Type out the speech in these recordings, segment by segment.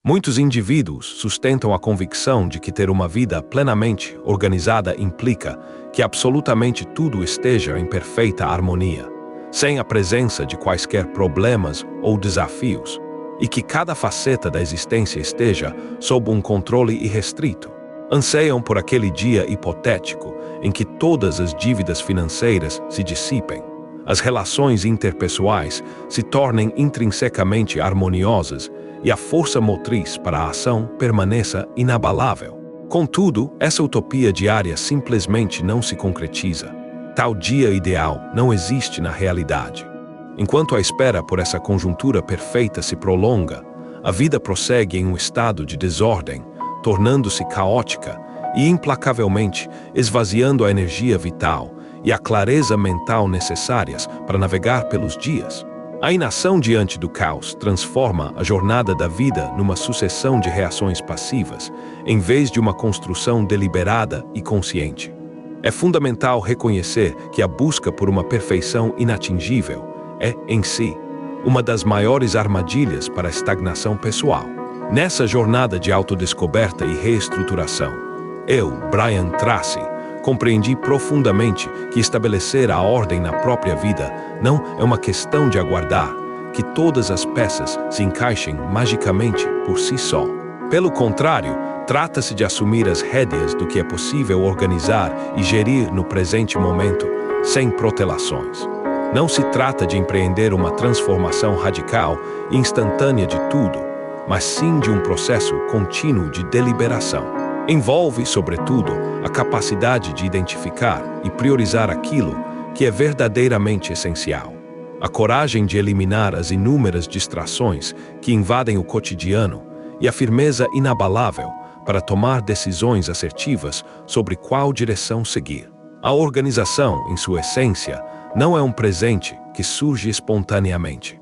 Muitos indivíduos sustentam a convicção de que ter uma vida plenamente organizada implica que absolutamente tudo esteja em perfeita harmonia, sem a presença de quaisquer problemas ou desafios, e que cada faceta da existência esteja sob um controle irrestrito. Anseiam por aquele dia hipotético em que todas as dívidas financeiras se dissipem, as relações interpessoais se tornem intrinsecamente harmoniosas e a força motriz para a ação permaneça inabalável. Contudo, essa utopia diária simplesmente não se concretiza. Tal dia ideal não existe na realidade. Enquanto a espera por essa conjuntura perfeita se prolonga, a vida prossegue em um estado de desordem, tornando-se caótica e implacavelmente esvaziando a energia vital e a clareza mental necessárias para navegar pelos dias. A inação diante do caos transforma a jornada da vida numa sucessão de reações passivas, em vez de uma construção deliberada e consciente. É fundamental reconhecer que a busca por uma perfeição inatingível é, em si, uma das maiores armadilhas para a estagnação pessoal. Nessa jornada de autodescoberta e reestruturação, eu, Brian Tracy, compreendi profundamente que estabelecer a ordem na própria vida não é uma questão de aguardar que todas as peças se encaixem magicamente por si só. Pelo contrário, trata-se de assumir as rédeas do que é possível organizar e gerir no presente momento, sem protelações. Não se trata de empreender uma transformação radical e instantânea de tudo, mas sim de um processo contínuo de deliberação. Envolve, sobretudo, a capacidade de identificar e priorizar aquilo que é verdadeiramente essencial, a coragem de eliminar as inúmeras distrações que invadem o cotidiano e a firmeza inabalável para tomar decisões assertivas sobre qual direção seguir. A organização, em sua essência, não é um presente que surge espontaneamente.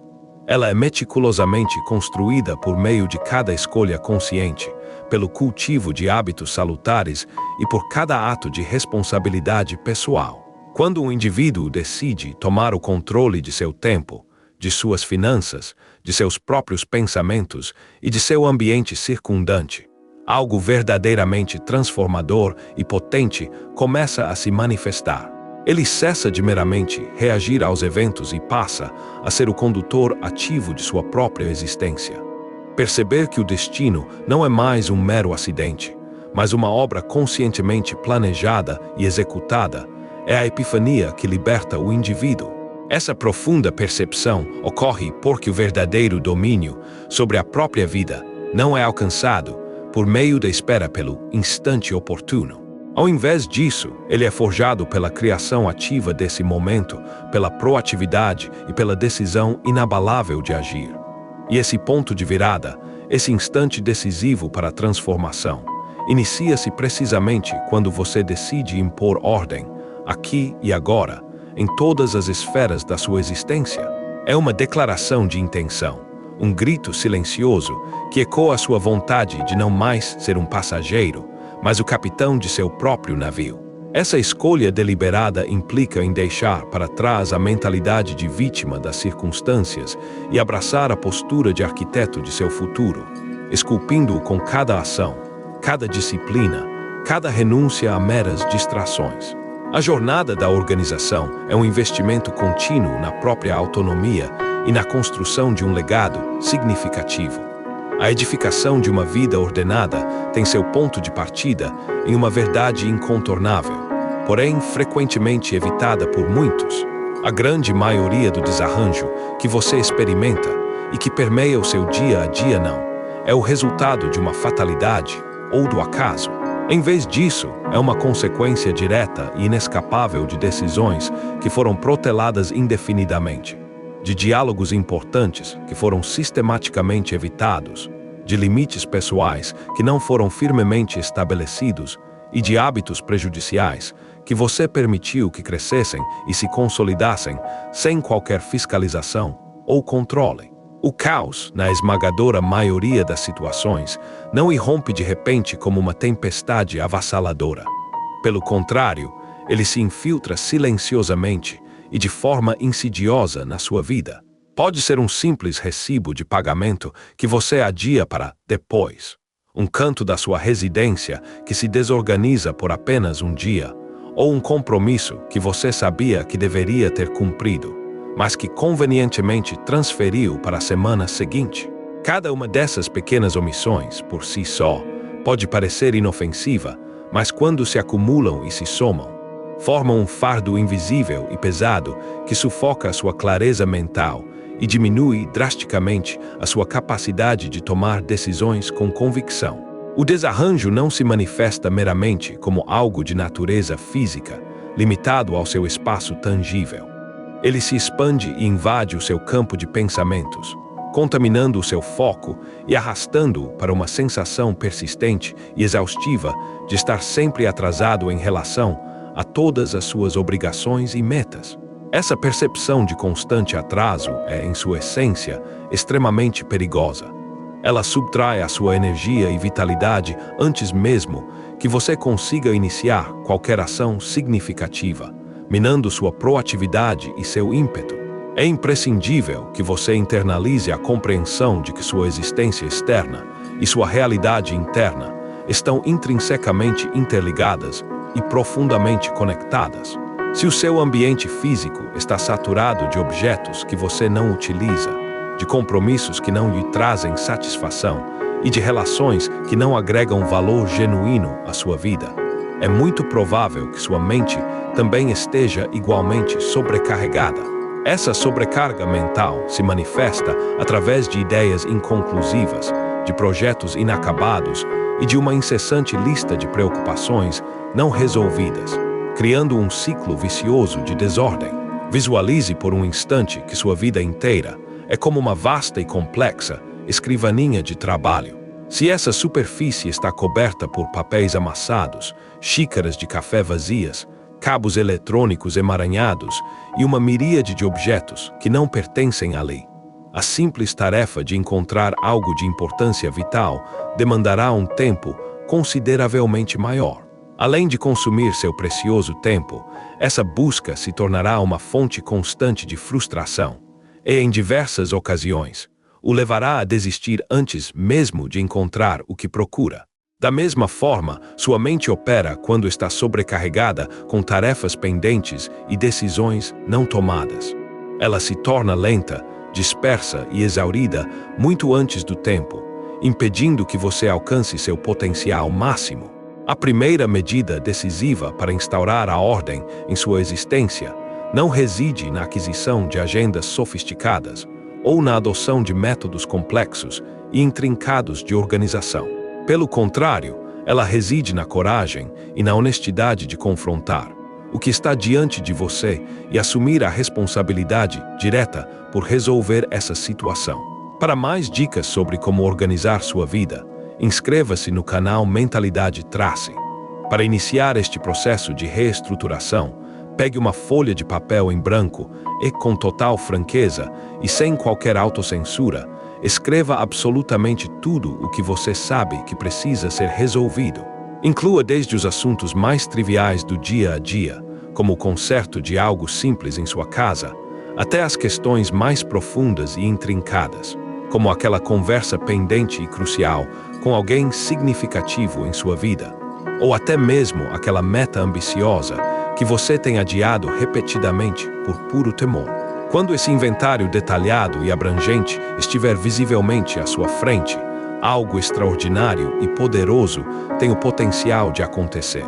Ela é meticulosamente construída por meio de cada escolha consciente, pelo cultivo de hábitos salutares e por cada ato de responsabilidade pessoal. Quando um indivíduo decide tomar o controle de seu tempo, de suas finanças, de seus próprios pensamentos e de seu ambiente circundante, algo verdadeiramente transformador e potente começa a se manifestar. Ele cessa de meramente reagir aos eventos e passa a ser o condutor ativo de sua própria existência. Perceber que o destino não é mais um mero acidente, mas uma obra conscientemente planejada e executada, é a epifania que liberta o indivíduo. Essa profunda percepção ocorre porque o verdadeiro domínio sobre a própria vida não é alcançado por meio da espera pelo instante oportuno. Ao invés disso, ele é forjado pela criação ativa desse momento, pela proatividade e pela decisão inabalável de agir. E esse ponto de virada, esse instante decisivo para a transformação, inicia-se precisamente quando você decide impor ordem, aqui e agora, em todas as esferas da sua existência. É uma declaração de intenção, um grito silencioso que ecoa a sua vontade de não mais ser um passageiro, mas o capitão de seu próprio navio. Essa escolha deliberada implica em deixar para trás a mentalidade de vítima das circunstâncias e abraçar a postura de arquiteto de seu futuro, esculpindo-o com cada ação, cada disciplina, cada renúncia a meras distrações. A jornada da organização é um investimento contínuo na própria autonomia e na construção de um legado significativo. A edificação de uma vida ordenada tem seu ponto de partida em uma verdade incontornável, porém frequentemente evitada por muitos. A grande maioria do desarranjo que você experimenta e que permeia o seu dia a dia não é o resultado de uma fatalidade ou do acaso. Em vez disso, é uma consequência direta e inescapável de decisões que foram proteladas indefinidamente, de diálogos importantes que foram sistematicamente evitados, de limites pessoais que não foram firmemente estabelecidos e de hábitos prejudiciais que você permitiu que crescessem e se consolidassem sem qualquer fiscalização ou controle. O caos, na esmagadora maioria das situações, não irrompe de repente como uma tempestade avassaladora. Pelo contrário, ele se infiltra silenciosamente e de forma insidiosa na sua vida. Pode ser um simples recibo de pagamento que você adia para depois. Um canto da sua residência que se desorganiza por apenas um dia, ou um compromisso que você sabia que deveria ter cumprido, mas que convenientemente transferiu para a semana seguinte. Cada uma dessas pequenas omissões, por si só, pode parecer inofensiva, mas quando se acumulam e se somam, formam um fardo invisível e pesado que sufoca a sua clareza mental e diminui drasticamente a sua capacidade de tomar decisões com convicção. O desarranjo não se manifesta meramente como algo de natureza física, limitado ao seu espaço tangível. Ele se expande e invade o seu campo de pensamentos, contaminando o seu foco e arrastando-o para uma sensação persistente e exaustiva de estar sempre atrasado em relação a todas as suas obrigações e metas. Essa percepção de constante atraso é, em sua essência, extremamente perigosa. Ela subtrai a sua energia e vitalidade antes mesmo que você consiga iniciar qualquer ação significativa, minando sua proatividade e seu ímpeto. É imprescindível que você internalize a compreensão de que sua existência externa e sua realidade interna estão intrinsecamente interligadas e profundamente conectadas. Se o seu ambiente físico está saturado de objetos que você não utiliza, de compromissos que não lhe trazem satisfação e de relações que não agregam valor genuíno à sua vida, é muito provável que sua mente também esteja igualmente sobrecarregada. Essa sobrecarga mental se manifesta através de ideias inconclusivas, de projetos inacabados e de uma incessante lista de preocupações não resolvidas, criando um ciclo vicioso de desordem. Visualize por um instante que sua vida inteira é como uma vasta e complexa escrivaninha de trabalho. Se essa superfície está coberta por papéis amassados, xícaras de café vazias, cabos eletrônicos emaranhados e uma miríade de objetos que não pertencem ali, a simples tarefa de encontrar algo de importância vital demandará um tempo consideravelmente maior. Além de consumir seu precioso tempo, essa busca se tornará uma fonte constante de frustração e, em diversas ocasiões, o levará a desistir antes mesmo de encontrar o que procura. Da mesma forma, sua mente opera quando está sobrecarregada com tarefas pendentes e decisões não tomadas. Ela se torna lenta, dispersa e exaurida muito antes do tempo, impedindo que você alcance seu potencial máximo. A primeira medida decisiva para instaurar a ordem em sua existência não reside na aquisição de agendas sofisticadas ou na adoção de métodos complexos e intrincados de organização. Pelo contrário, ela reside na coragem e na honestidade de confrontar o que está diante de você e assumir a responsabilidade direta por resolver essa situação. Para mais dicas sobre como organizar sua vida, inscreva-se no canal Mentalidade Trace. Para iniciar este processo de reestruturação, pegue uma folha de papel em branco e, com total franqueza e sem qualquer autocensura, escreva absolutamente tudo o que você sabe que precisa ser resolvido. Inclua desde os assuntos mais triviais do dia a dia, como o conserto de algo simples em sua casa, até as questões mais profundas e intrincadas, como aquela conversa pendente e crucial com alguém significativo em sua vida, ou até mesmo aquela meta ambiciosa que você tem adiado repetidamente por puro temor. Quando esse inventário detalhado e abrangente estiver visivelmente à sua frente, algo extraordinário e poderoso tem o potencial de acontecer.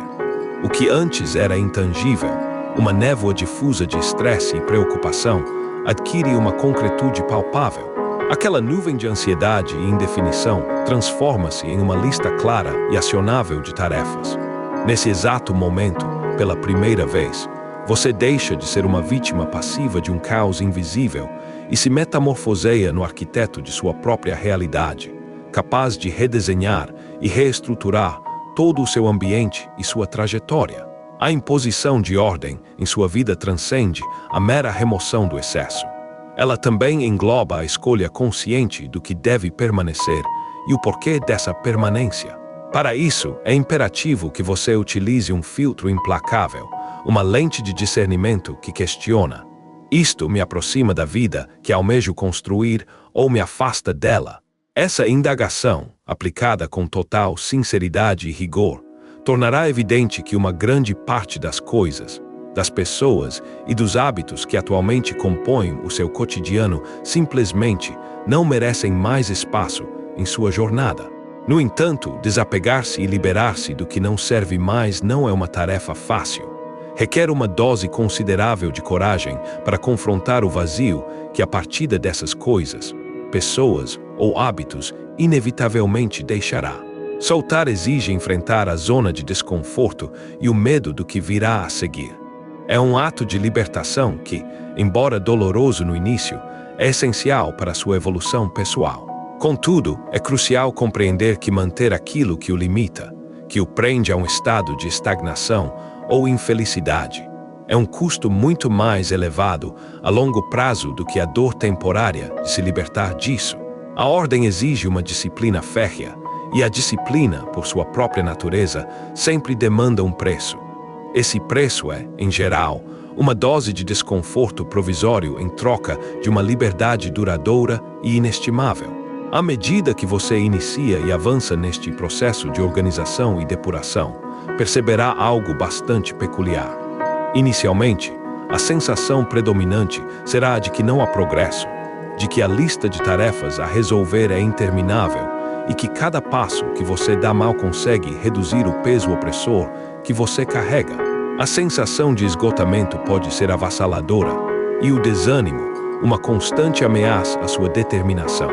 O que antes era intangível, uma névoa difusa de estresse e preocupação, adquire uma concretude palpável. Aquela nuvem de ansiedade e indefinição transforma-se em uma lista clara e acionável de tarefas. Nesse exato momento, pela primeira vez, você deixa de ser uma vítima passiva de um caos invisível e se metamorfoseia no arquiteto de sua própria realidade, capaz de redesenhar e reestruturar todo o seu ambiente e sua trajetória. A imposição de ordem em sua vida transcende a mera remoção do excesso. Ela também engloba a escolha consciente do que deve permanecer e o porquê dessa permanência. Para isso, é imperativo que você utilize um filtro implacável, uma lente de discernimento que questiona: Isto me aproxima da vida que almejo construir ou me afasta dela? Essa indagação, aplicada com total sinceridade e rigor, tornará evidente que uma grande parte das coisas, das pessoas e dos hábitos que atualmente compõem o seu cotidiano simplesmente não merecem mais espaço em sua jornada. No entanto, desapegar-se e liberar-se do que não serve mais não é uma tarefa fácil. Requer uma dose considerável de coragem para confrontar o vazio que a partida dessas coisas, pessoas ou hábitos inevitavelmente deixará. Soltar exige enfrentar a zona de desconforto e o medo do que virá a seguir. É um ato de libertação que, embora doloroso no início, é essencial para sua evolução pessoal. Contudo, é crucial compreender que manter aquilo que o limita, que o prende a um estado de estagnação ou infelicidade, é um custo muito mais elevado a longo prazo do que a dor temporária de se libertar disso. A ordem exige uma disciplina férrea, e a disciplina, por sua própria natureza, sempre demanda um preço. Esse preço é, em geral, uma dose de desconforto provisório em troca de uma liberdade duradoura e inestimável. À medida que você inicia e avança neste processo de organização e depuração, perceberá algo bastante peculiar. Inicialmente, a sensação predominante será a de que não há progresso, de que a lista de tarefas a resolver é interminável e que cada passo que você dá mal consegue reduzir o peso opressor que você carrega. A sensação de esgotamento pode ser avassaladora e o desânimo, uma constante ameaça à sua determinação.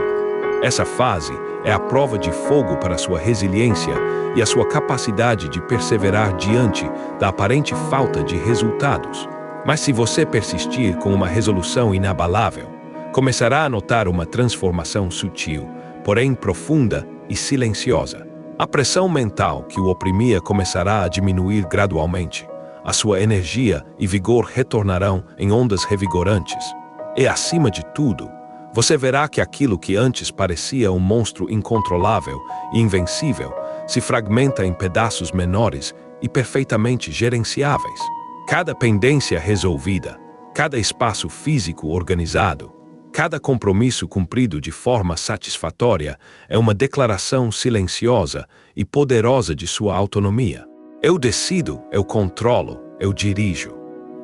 Essa fase é a prova de fogo para sua resiliência e a sua capacidade de perseverar diante da aparente falta de resultados. Mas se você persistir com uma resolução inabalável, começará a notar uma transformação sutil, porém profunda e silenciosa. A pressão mental que o oprimia começará a diminuir gradualmente. A sua energia e vigor retornarão em ondas revigorantes. E, acima de tudo, você verá que aquilo que antes parecia um monstro incontrolável e invencível se fragmenta em pedaços menores e perfeitamente gerenciáveis. Cada pendência resolvida, cada espaço físico organizado, cada compromisso cumprido de forma satisfatória é uma declaração silenciosa e poderosa de sua autonomia. Eu decido, eu controlo, eu dirijo.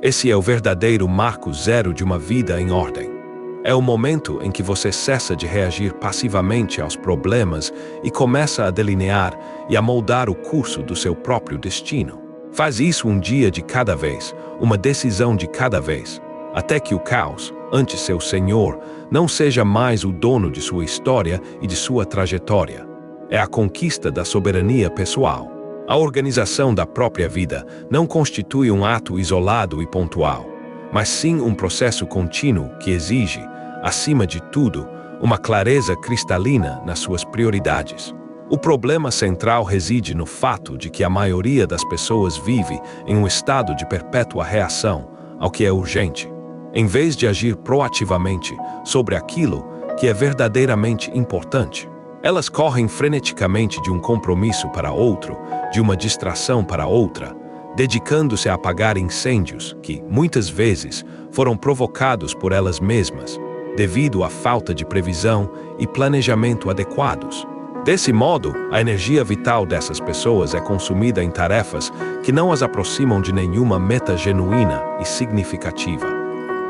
Esse é o verdadeiro marco zero de uma vida em ordem. É o momento em que você cessa de reagir passivamente aos problemas e começa a delinear e a moldar o curso do seu próprio destino. Faz isso um dia de cada vez, uma decisão de cada vez, até que o caos, ante seu senhor, não seja mais o dono de sua história e de sua trajetória. É a conquista da soberania pessoal. A organização da própria vida não constitui um ato isolado e pontual, mas sim um processo contínuo que exige, acima de tudo, uma clareza cristalina nas suas prioridades. O problema central reside no fato de que a maioria das pessoas vive em um estado de perpétua reação ao que é urgente, em vez de agir proativamente sobre aquilo que é verdadeiramente importante. Elas correm freneticamente de um compromisso para outro, de uma distração para outra, dedicando-se a apagar incêndios que, muitas vezes, foram provocados por elas mesmas, devido à falta de previsão e planejamento adequados. Desse modo, a energia vital dessas pessoas é consumida em tarefas que não as aproximam de nenhuma meta genuína e significativa.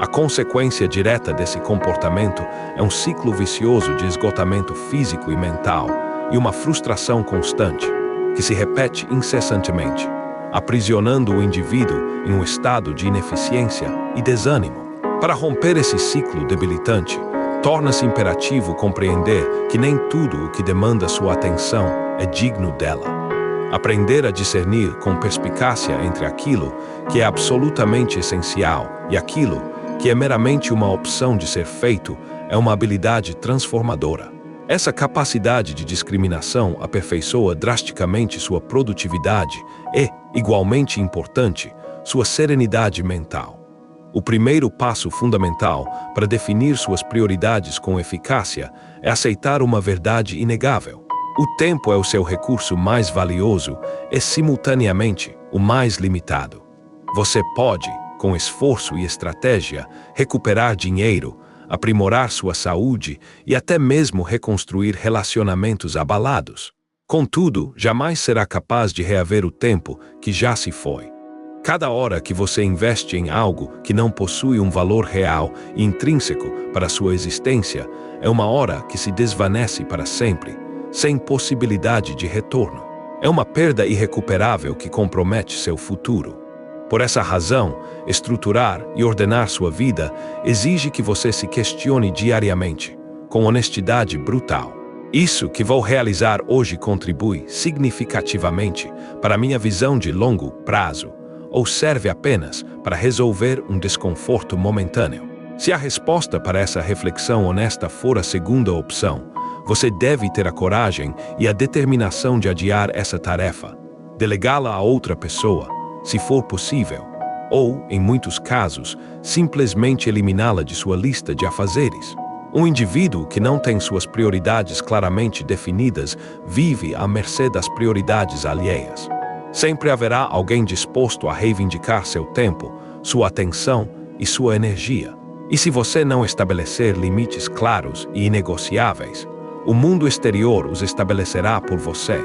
A consequência direta desse comportamento é um ciclo vicioso de esgotamento físico e mental e uma frustração constante, que se repete incessantemente, aprisionando o indivíduo em um estado de ineficiência e desânimo. Para romper esse ciclo debilitante, torna-se imperativo compreender que nem tudo o que demanda sua atenção é digno dela. Aprender a discernir com perspicácia entre aquilo que é absolutamente essencial e aquilo que é meramente uma opção de ser feito é uma habilidade transformadora. Essa capacidade de discriminação aperfeiçoa drasticamente sua produtividade e, igualmente importante, sua serenidade mental. O primeiro passo fundamental para definir suas prioridades com eficácia é aceitar uma verdade inegável. O tempo é o seu recurso mais valioso e, simultaneamente, o mais limitado. Você pode, com esforço e estratégia, recuperar dinheiro, aprimorar sua saúde e até mesmo reconstruir relacionamentos abalados. Contudo, jamais será capaz de reaver o tempo que já se foi. Cada hora que você investe em algo que não possui um valor real e intrínseco para sua existência é uma hora que se desvanece para sempre, sem possibilidade de retorno. É uma perda irrecuperável que compromete seu futuro. Por essa razão, estruturar e ordenar sua vida exige que você se questione diariamente, com honestidade brutal. Isso que vou realizar hoje contribui significativamente para minha visão de longo prazo, ou serve apenas para resolver um desconforto momentâneo? Se a resposta para essa reflexão honesta for a segunda opção, você deve ter a coragem e a determinação de adiar essa tarefa, delegá-la a outra pessoa, se for possível, ou, em muitos casos, simplesmente eliminá-la de sua lista de afazeres. Um indivíduo que não tem suas prioridades claramente definidas vive à mercê das prioridades alheias. Sempre haverá alguém disposto a reivindicar seu tempo, sua atenção e sua energia. E se você não estabelecer limites claros e inegociáveis, o mundo exterior os estabelecerá por você,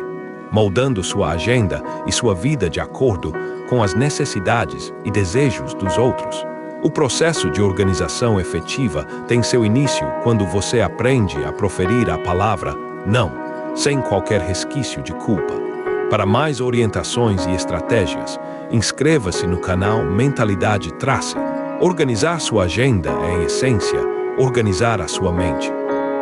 moldando sua agenda e sua vida de acordo com as necessidades e desejos dos outros. O processo de organização efetiva tem seu início quando você aprende a proferir a palavra não, sem qualquer resquício de culpa. Para mais orientações e estratégias, inscreva-se no canal Mentalidade Trace. Organizar sua agenda é, em essência, organizar a sua mente.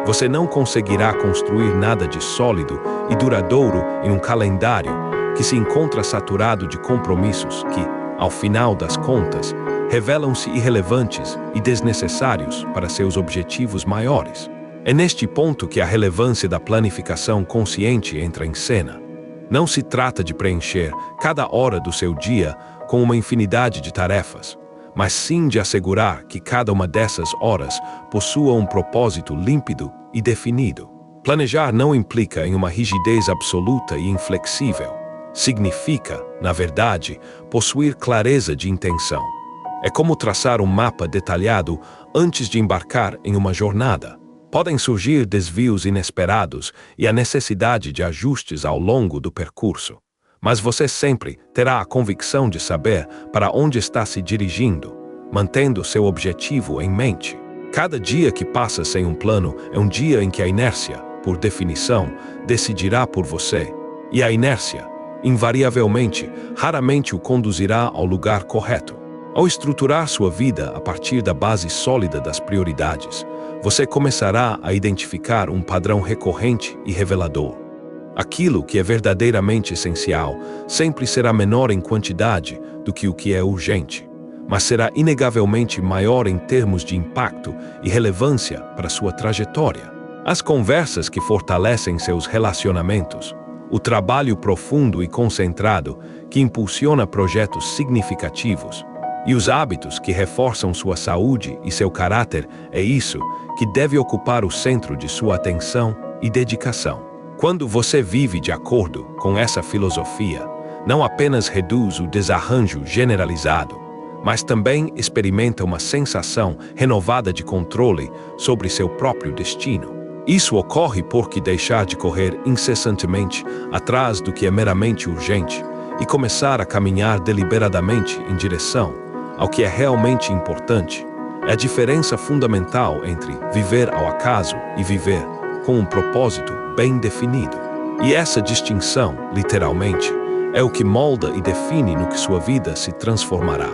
Você não conseguirá construir nada de sólido e duradouro em um calendário que se encontra saturado de compromissos que, ao final das contas, revelam-se irrelevantes e desnecessários para seus objetivos maiores. É neste ponto que a relevância da planificação consciente entra em cena. Não se trata de preencher cada hora do seu dia com uma infinidade de tarefas, mas sim de assegurar que cada uma dessas horas possua um propósito límpido e definido. Planejar não implica em uma rigidez absoluta e inflexível. Significa, na verdade, possuir clareza de intenção. É como traçar um mapa detalhado antes de embarcar em uma jornada. Podem surgir desvios inesperados e a necessidade de ajustes ao longo do percurso, mas você sempre terá a convicção de saber para onde está se dirigindo, mantendo seu objetivo em mente. Cada dia que passa sem um plano é um dia em que a inércia, por definição, decidirá por você, e a inércia, invariavelmente, raramente o conduzirá ao lugar correto. Ao estruturar sua vida a partir da base sólida das prioridades, você começará a identificar um padrão recorrente e revelador. Aquilo que é verdadeiramente essencial sempre será menor em quantidade do que o que é urgente, mas será inegavelmente maior em termos de impacto e relevância para sua trajetória. As conversas que fortalecem seus relacionamentos, o trabalho profundo e concentrado que impulsiona projetos significativos, e os hábitos que reforçam sua saúde e seu caráter é isso que deve ocupar o centro de sua atenção e dedicação. Quando você vive de acordo com essa filosofia, não apenas reduz o desarranjo generalizado, mas também experimenta uma sensação renovada de controle sobre seu próprio destino. Isso ocorre porque deixar de correr incessantemente atrás do que é meramente urgente e começar a caminhar deliberadamente em direção ao que é realmente importante é a diferença fundamental entre viver ao acaso e viver com um propósito bem definido. E essa distinção, literalmente, é o que molda e define no que sua vida se transformará.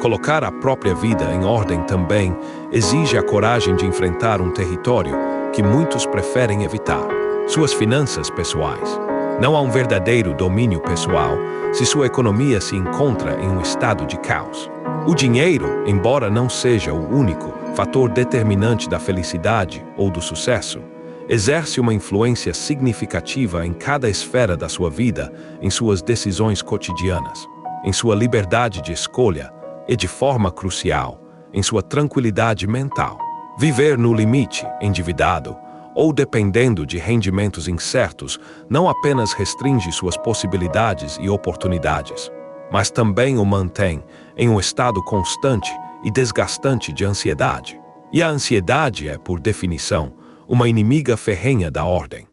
Colocar a própria vida em ordem também exige a coragem de enfrentar um território que muitos preferem evitar: suas finanças pessoais. Não há um verdadeiro domínio pessoal se sua economia se encontra em um estado de caos. O dinheiro, embora não seja o único fator determinante da felicidade ou do sucesso, exerce uma influência significativa em cada esfera da sua vida, em suas decisões cotidianas, em sua liberdade de escolha e, de forma crucial, em sua tranquilidade mental. Viver no limite, endividado, ou dependendo de rendimentos incertos, não apenas restringe suas possibilidades e oportunidades, mas também o mantém em um estado constante e desgastante de ansiedade. E a ansiedade é, por definição, uma inimiga ferrenha da ordem.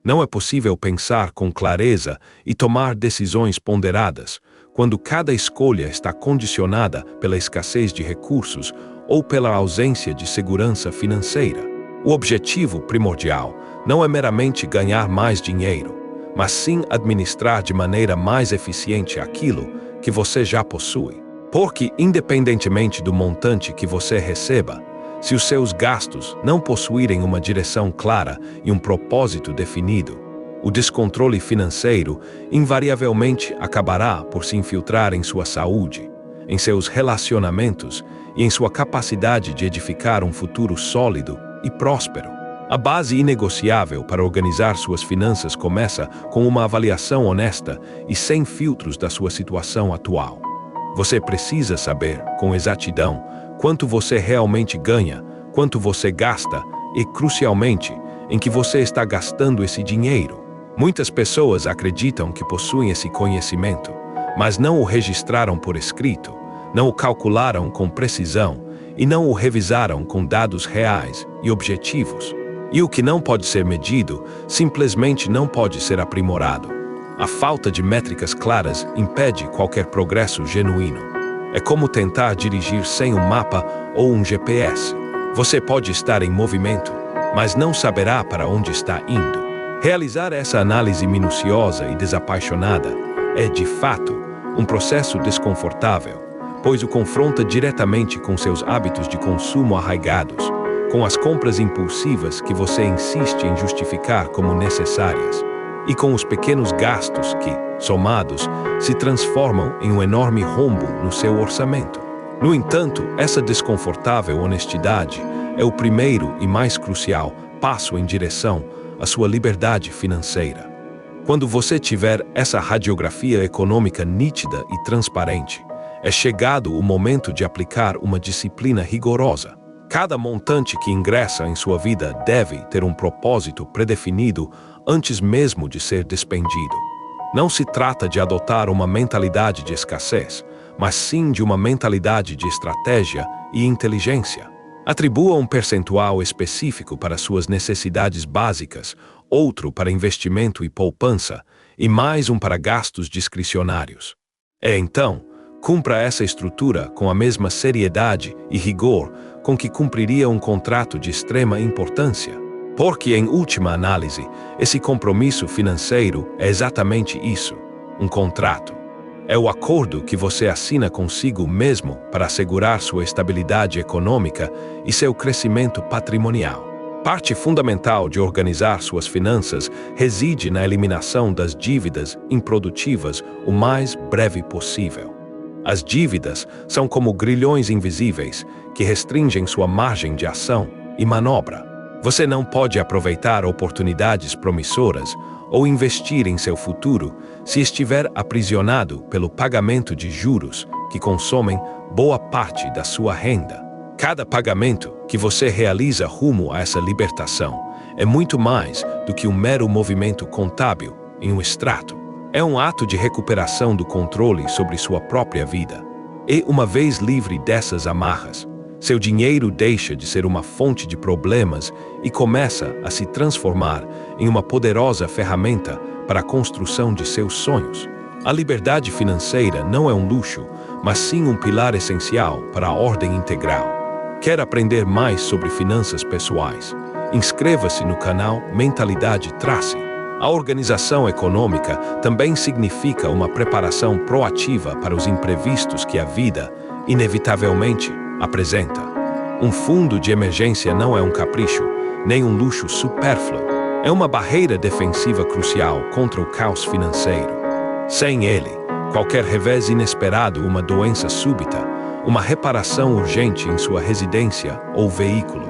Não é possível pensar com clareza e tomar decisões ponderadas quando cada escolha está condicionada pela escassez de recursos ou pela ausência de segurança financeira. O objetivo primordial não é meramente ganhar mais dinheiro, mas sim administrar de maneira mais eficiente aquilo que você já possui. Porque, independentemente do montante que você receba, se os seus gastos não possuírem uma direção clara e um propósito definido, o descontrole financeiro invariavelmente acabará por se infiltrar em sua saúde, em seus relacionamentos e em sua capacidade de edificar um futuro sólido e próspero. A base inegociável para organizar suas finanças começa com uma avaliação honesta e sem filtros da sua situação atual. Você precisa saber, com exatidão, quanto você realmente ganha, quanto você gasta e, crucialmente, em que você está gastando esse dinheiro. Muitas pessoas acreditam que possuem esse conhecimento, mas não o registraram por escrito, não o calcularam com precisão e não o revisaram com dados reais e objetivos. E o que não pode ser medido simplesmente não pode ser aprimorado. A falta de métricas claras impede qualquer progresso genuíno. É como tentar dirigir sem um mapa ou um GPS. Você pode estar em movimento, mas não saberá para onde está indo. Realizar essa análise minuciosa e desapaixonada é, de fato, um processo desconfortável, pois o confronta diretamente com seus hábitos de consumo arraigados, com as compras impulsivas que você insiste em justificar como necessárias, e com os pequenos gastos que, somados, se transformam em um enorme rombo no seu orçamento. No entanto, essa desconfortável honestidade é o primeiro e mais crucial passo em direção à sua liberdade financeira. Quando você tiver essa radiografia econômica nítida e transparente, é chegado o momento de aplicar uma disciplina rigorosa. Cada montante que ingressa em sua vida deve ter um propósito predefinido antes mesmo de ser despendido. Não se trata de adotar uma mentalidade de escassez, mas sim de uma mentalidade de estratégia e inteligência. Atribua um percentual específico para suas necessidades básicas, outro para investimento e poupança, e mais um para gastos discricionários. Então, cumpra essa estrutura com a mesma seriedade e rigor com que cumpriria um contrato de extrema importância. Porque, em última análise, esse compromisso financeiro é exatamente isso, um contrato. É o acordo que você assina consigo mesmo para assegurar sua estabilidade econômica e seu crescimento patrimonial. Parte fundamental de organizar suas finanças reside na eliminação das dívidas improdutivas o mais breve possível. As dívidas são como grilhões invisíveis que restringem sua margem de ação e manobra. Você não pode aproveitar oportunidades promissoras ou investir em seu futuro se estiver aprisionado pelo pagamento de juros que consomem boa parte da sua renda. Cada pagamento que você realiza rumo a essa libertação é muito mais do que um mero movimento contábil em um extrato. É um ato de recuperação do controle sobre sua própria vida. E, uma vez livre dessas amarras, seu dinheiro deixa de ser uma fonte de problemas e começa a se transformar em uma poderosa ferramenta para a construção de seus sonhos. A liberdade financeira não é um luxo, mas sim um pilar essencial para a ordem integral. Quer aprender mais sobre finanças pessoais? Inscreva-se no canal Mentalidade Tracy. A organização econômica também significa uma preparação proativa para os imprevistos que a vida, inevitavelmente, apresenta. Um fundo de emergência não é um capricho, nem um luxo supérfluo. É uma barreira defensiva crucial contra o caos financeiro. Sem ele, qualquer revés inesperado, uma doença súbita, uma reparação urgente em sua residência ou veículo,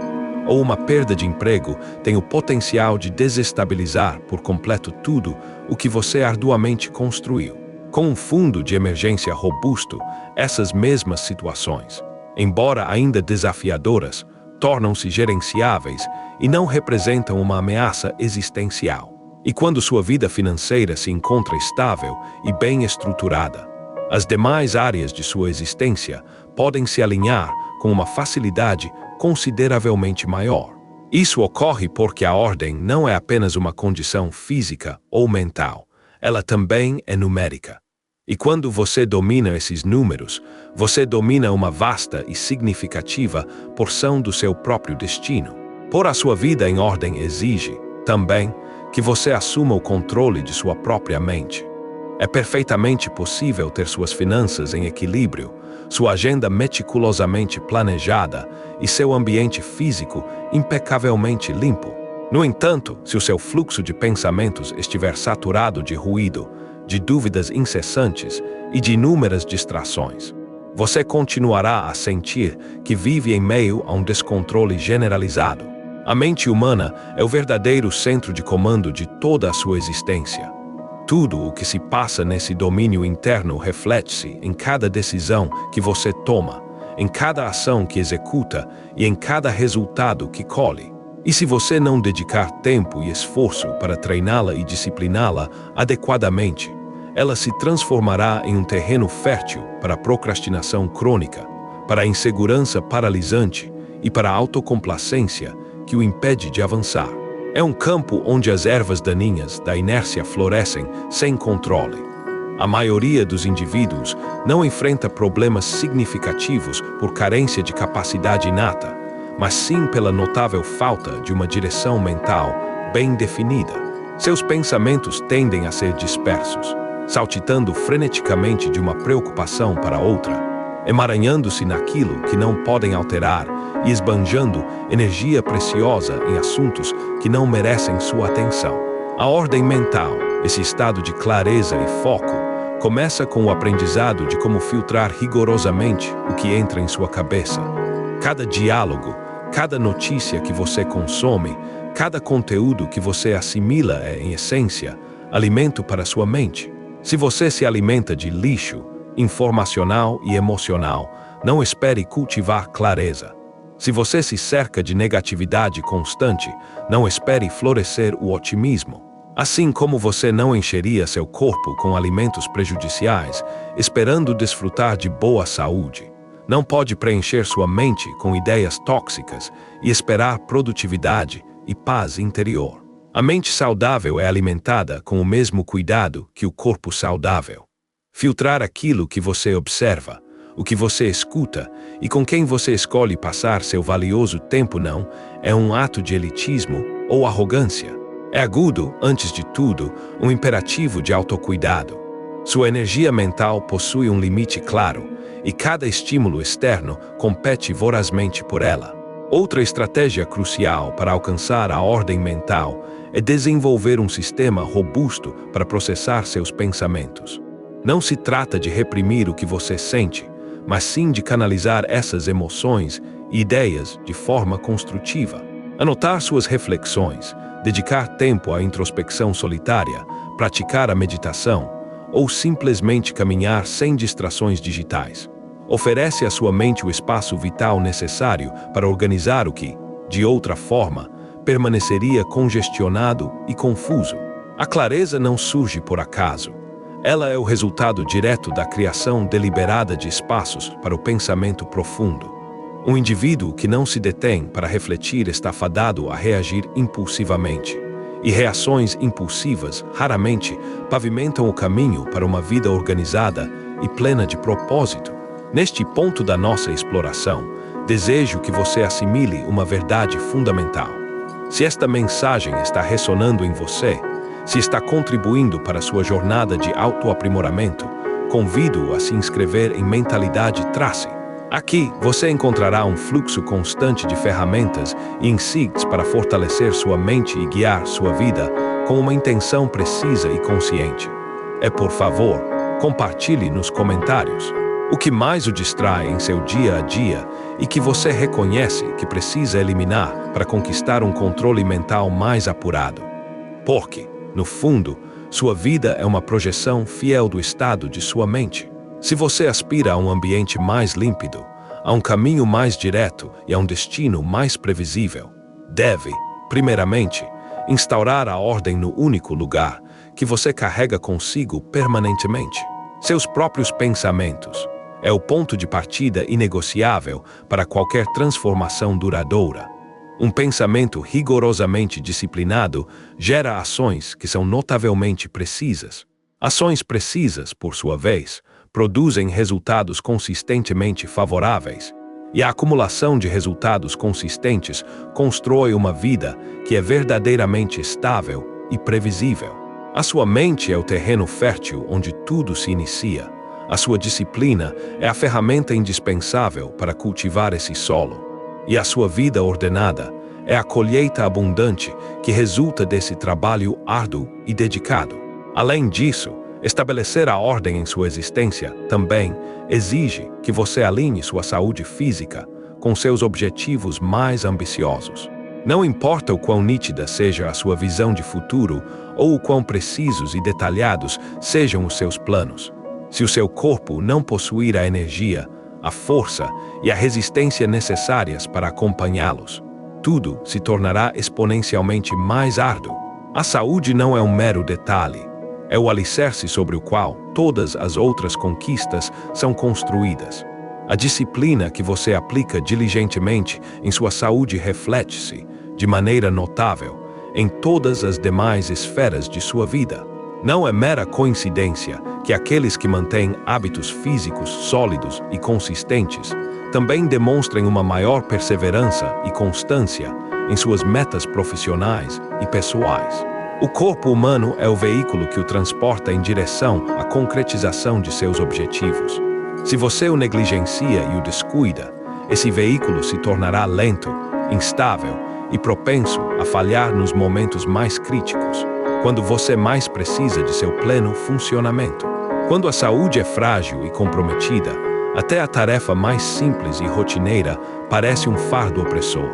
ou uma perda de emprego tem o potencial de desestabilizar por completo tudo o que você arduamente construiu. Com um fundo de emergência robusto, essas mesmas situações, embora ainda desafiadoras, tornam-se gerenciáveis e não representam uma ameaça existencial. E quando sua vida financeira se encontra estável e bem estruturada, As demais áreas de sua existência podem se alinhar com uma facilidade consideravelmente maior. Isso ocorre porque a ordem não é apenas uma condição física ou mental, ela também é numérica. E quando você domina esses números, você domina uma vasta e significativa porção do seu próprio destino. Pôr a sua vida em ordem exige, também, que você assuma o controle de sua própria mente. É perfeitamente possível ter suas finanças em equilíbrio, sua agenda meticulosamente planejada e seu ambiente físico impecavelmente limpo. No entanto, se o seu fluxo de pensamentos estiver saturado de ruído, de dúvidas incessantes e de inúmeras distrações, você continuará a sentir que vive em meio a um descontrole generalizado. A mente humana é o verdadeiro centro de comando de toda a sua existência. Tudo o que se passa nesse domínio interno reflete-se em cada decisão que você toma, em cada ação que executa e em cada resultado que colhe. E se você não dedicar tempo e esforço para treiná-la e discipliná-la adequadamente, ela se transformará em um terreno fértil para a procrastinação crônica, para a insegurança paralisante e para a autocomplacência que o impede de avançar. É um campo onde as ervas daninhas da inércia florescem sem controle. A maioria dos indivíduos não enfrenta problemas significativos por carência de capacidade inata, mas sim pela notável falta de uma direção mental bem definida. Seus pensamentos tendem a ser dispersos, saltitando freneticamente de uma preocupação para outra, emaranhando-se naquilo que não podem alterar e esbanjando energia preciosa em assuntos que não merecem sua atenção. A ordem mental, esse estado de clareza e foco, começa com o aprendizado de como filtrar rigorosamente o que entra em sua cabeça. Cada diálogo, cada notícia que você consome, cada conteúdo que você assimila é, em essência, alimento para sua mente. Se você se alimenta de lixo informacional e emocional, não espere cultivar clareza. Se você se cerca de negatividade constante, não espere florescer o otimismo. Assim como você não encheria seu corpo com alimentos prejudiciais, esperando desfrutar de boa saúde, não pode preencher sua mente com ideias tóxicas e esperar produtividade e paz interior. A mente saudável é alimentada com o mesmo cuidado que o corpo saudável. Filtrar aquilo que você observa, o que você escuta e com quem você escolhe passar seu valioso tempo não é um ato de elitismo ou arrogância. É agudo, antes de tudo, um imperativo de autocuidado. Sua energia mental possui um limite claro e cada estímulo externo compete vorazmente por ela. Outra estratégia crucial para alcançar a ordem mental é desenvolver um sistema robusto para processar seus pensamentos. Não se trata de reprimir o que você sente, mas sim de canalizar essas emoções e ideias de forma construtiva. Anotar suas reflexões, dedicar tempo à introspecção solitária, praticar a meditação ou simplesmente caminhar sem distrações digitais. Oferece à sua mente o espaço vital necessário para organizar o que, de outra forma, permaneceria congestionado e confuso. A clareza não surge por acaso. Ela é o resultado direto da criação deliberada de espaços para o pensamento profundo. Um indivíduo que não se detém para refletir está fadado a reagir impulsivamente. E reações impulsivas, raramente, pavimentam o caminho para uma vida organizada e plena de propósito. Neste ponto da nossa exploração, desejo que você assimile uma verdade fundamental. Se esta mensagem está ressonando em você, se está contribuindo para a sua jornada de autoaprimoramento, convido-o a se inscrever em Mentalidade Trace. Aqui, você encontrará um fluxo constante de ferramentas e insights para fortalecer sua mente e guiar sua vida com uma intenção precisa e consciente. Por favor, compartilhe nos comentários o que mais o distrai em seu dia a dia e que você reconhece que precisa eliminar para conquistar um controle mental mais apurado. Porque, no fundo, sua vida é uma projeção fiel do estado de sua mente. Se você aspira a um ambiente mais límpido, a um caminho mais direto e a um destino mais previsível, deve, primeiramente, instaurar a ordem no único lugar que você carrega consigo permanentemente. Seus próprios pensamentos é o ponto de partida inegociável para qualquer transformação duradoura. Um pensamento rigorosamente disciplinado gera ações que são notavelmente precisas. Ações precisas, por sua vez, produzem resultados consistentemente favoráveis. E a acumulação de resultados consistentes constrói uma vida que é verdadeiramente estável e previsível. A sua mente é o terreno fértil onde tudo se inicia. A sua disciplina é a ferramenta indispensável para cultivar esse solo. E a sua vida ordenada é a colheita abundante que resulta desse trabalho árduo e dedicado. Além disso, estabelecer a ordem em sua existência também exige que você alinhe sua saúde física com seus objetivos mais ambiciosos. Não importa o quão nítida seja a sua visão de futuro ou o quão precisos e detalhados sejam os seus planos. Se o seu corpo não possuir a energia, a força e a resistência necessárias para acompanhá-los, tudo se tornará exponencialmente mais árduo. A saúde não é um mero detalhe. É o alicerce sobre o qual todas as outras conquistas são construídas. A disciplina que você aplica diligentemente em sua saúde reflete-se, de maneira notável, em todas as demais esferas de sua vida. Não é mera coincidência que aqueles que mantêm hábitos físicos sólidos e consistentes também demonstrem uma maior perseverança e constância em suas metas profissionais e pessoais. O corpo humano é o veículo que o transporta em direção à concretização de seus objetivos. Se você o negligencia e o descuida, esse veículo se tornará lento, instável e propenso a falhar nos momentos mais críticos, quando você mais precisa de seu pleno funcionamento. Quando a saúde é frágil e comprometida, até a tarefa mais simples e rotineira parece um fardo opressor.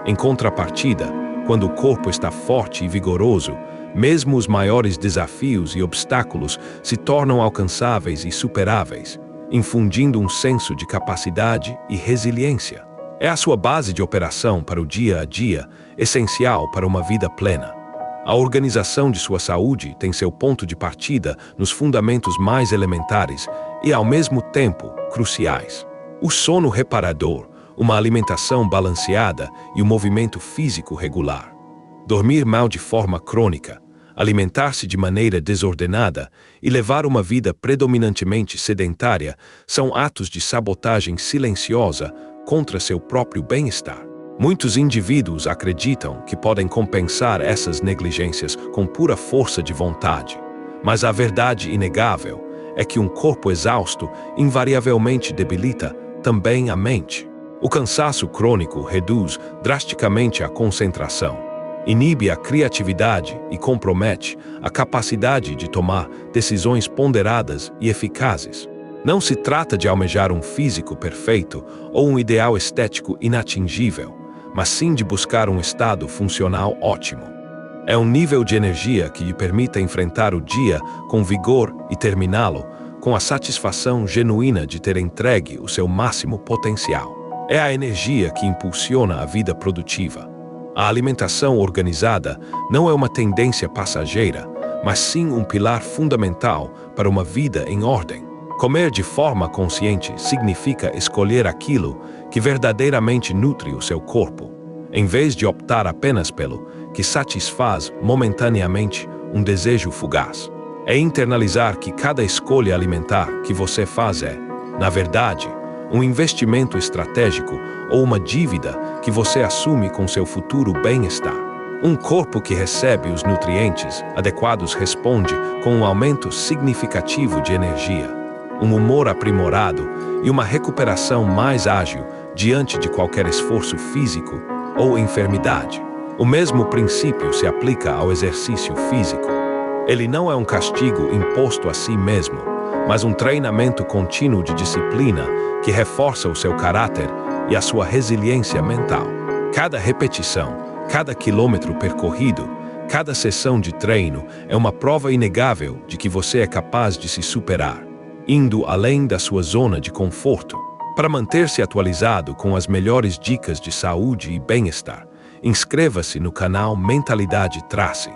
Em contrapartida, quando o corpo está forte e vigoroso, mesmo os maiores desafios e obstáculos se tornam alcançáveis e superáveis, infundindo um senso de capacidade e resiliência. É a sua base de operação para o dia a dia, essencial para uma vida plena. A organização de sua saúde tem seu ponto de partida nos fundamentos mais elementares e, ao mesmo tempo, cruciais. O sono reparador, uma alimentação balanceada e um movimento físico regular. Dormir mal de forma crônica, alimentar-se de maneira desordenada e levar uma vida predominantemente sedentária são atos de sabotagem silenciosa contra seu próprio bem-estar. Muitos indivíduos acreditam que podem compensar essas negligências com pura força de vontade, mas a verdade inegável é que um corpo exausto invariavelmente debilita também a mente. O cansaço crônico reduz drasticamente a concentração, inibe a criatividade e compromete a capacidade de tomar decisões ponderadas e eficazes. Não se trata de almejar um físico perfeito ou um ideal estético inatingível, mas sim de buscar um estado funcional ótimo. É um nível de energia que lhe permita enfrentar o dia com vigor e terminá-lo com a satisfação genuína de ter entregue o seu máximo potencial. É a energia que impulsiona a vida produtiva. A alimentação organizada não é uma tendência passageira, mas sim um pilar fundamental para uma vida em ordem. Comer de forma consciente significa escolher aquilo que verdadeiramente nutre o seu corpo, em vez de optar apenas pelo que satisfaz momentaneamente um desejo fugaz. É internalizar que cada escolha alimentar que você faz é, na verdade, um investimento estratégico ou uma dívida que você assume com seu futuro bem-estar. Um corpo que recebe os nutrientes adequados responde com um aumento significativo de energia, um humor aprimorado e uma recuperação mais ágil diante de qualquer esforço físico ou enfermidade. O mesmo princípio se aplica ao exercício físico. Ele não é um castigo imposto a si mesmo, mas um treinamento contínuo de disciplina que reforça o seu caráter e a sua resiliência mental. Cada repetição, cada quilômetro percorrido, cada sessão de treino é uma prova inegável de que você é capaz de se superar, indo além da sua zona de conforto. Para manter-se atualizado com as melhores dicas de saúde e bem-estar, inscreva-se no canal Mentalidade Trace.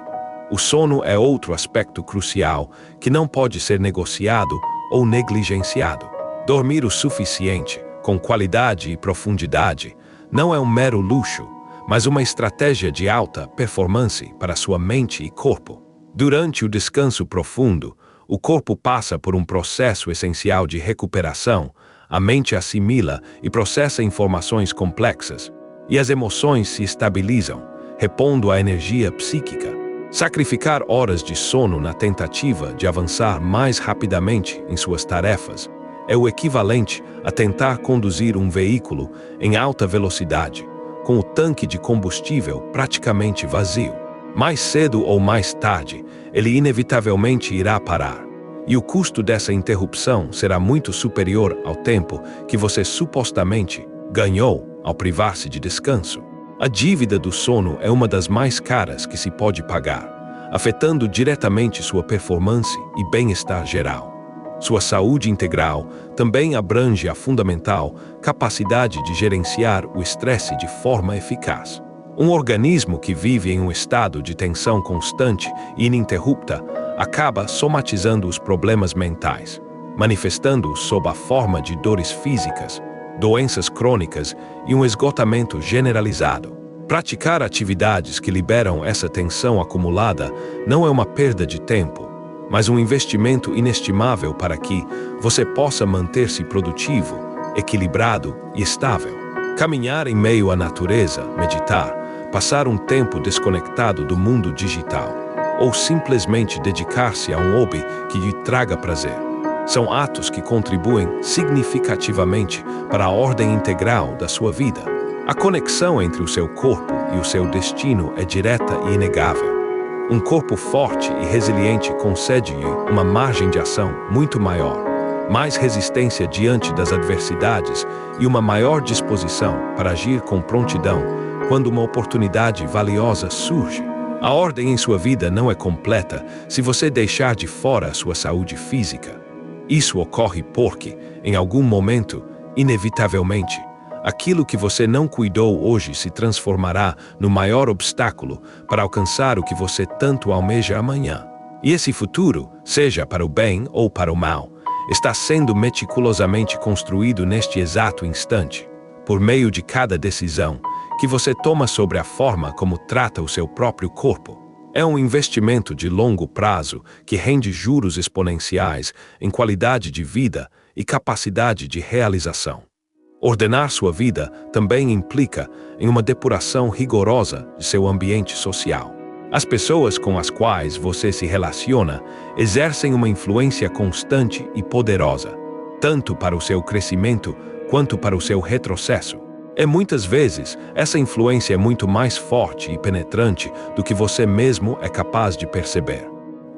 O sono é outro aspecto crucial que não pode ser negociado ou negligenciado. Dormir o suficiente, com qualidade e profundidade, não é um mero luxo, mas uma estratégia de alta performance para sua mente e corpo. Durante o descanso profundo, o corpo passa por um processo essencial de recuperação, a mente assimila e processa informações complexas, e as emoções se estabilizam, repondo a energia psíquica. Sacrificar horas de sono na tentativa de avançar mais rapidamente em suas tarefas é o equivalente a tentar conduzir um veículo em alta velocidade, com o tanque de combustível praticamente vazio. Mais cedo ou mais tarde, ele inevitavelmente irá parar, e o custo dessa interrupção será muito superior ao tempo que você supostamente ganhou ao privar-se de descanso. A dívida do sono é uma das mais caras que se pode pagar, afetando diretamente sua performance e bem-estar geral. Sua saúde integral também abrange a fundamental capacidade de gerenciar o estresse de forma eficaz. Um organismo que vive em um estado de tensão constante e ininterrupta acaba somatizando os problemas mentais, manifestando-os sob a forma de dores físicas, doenças crônicas e um esgotamento generalizado. Praticar atividades que liberam essa tensão acumulada não é uma perda de tempo, mas um investimento inestimável para que você possa manter-se produtivo, equilibrado e estável. Caminhar em meio à natureza, meditar, passar um tempo desconectado do mundo digital, ou simplesmente dedicar-se a um hobby que lhe traga prazer, são atos que contribuem significativamente para a ordem integral da sua vida. A conexão entre o seu corpo e o seu destino é direta e inegável. Um corpo forte e resiliente concede-lhe uma margem de ação muito maior, mais resistência diante das adversidades e uma maior disposição para agir com prontidão quando uma oportunidade valiosa surge. A ordem em sua vida não é completa se você deixar de fora a sua saúde física. Isso ocorre porque, em algum momento, inevitavelmente, aquilo que você não cuidou hoje se transformará no maior obstáculo para alcançar o que você tanto almeja amanhã. E esse futuro, seja para o bem ou para o mal, está sendo meticulosamente construído neste exato instante, por meio de cada decisão que você toma sobre a forma como trata o seu próprio corpo. É um investimento de longo prazo que rende juros exponenciais em qualidade de vida e capacidade de realização. Ordenar sua vida também implica em uma depuração rigorosa de seu ambiente social. As pessoas com as quais você se relaciona exercem uma influência constante e poderosa, tanto para o seu crescimento quanto para o seu retrocesso. Muitas vezes, essa influência é muito mais forte e penetrante do que você mesmo é capaz de perceber.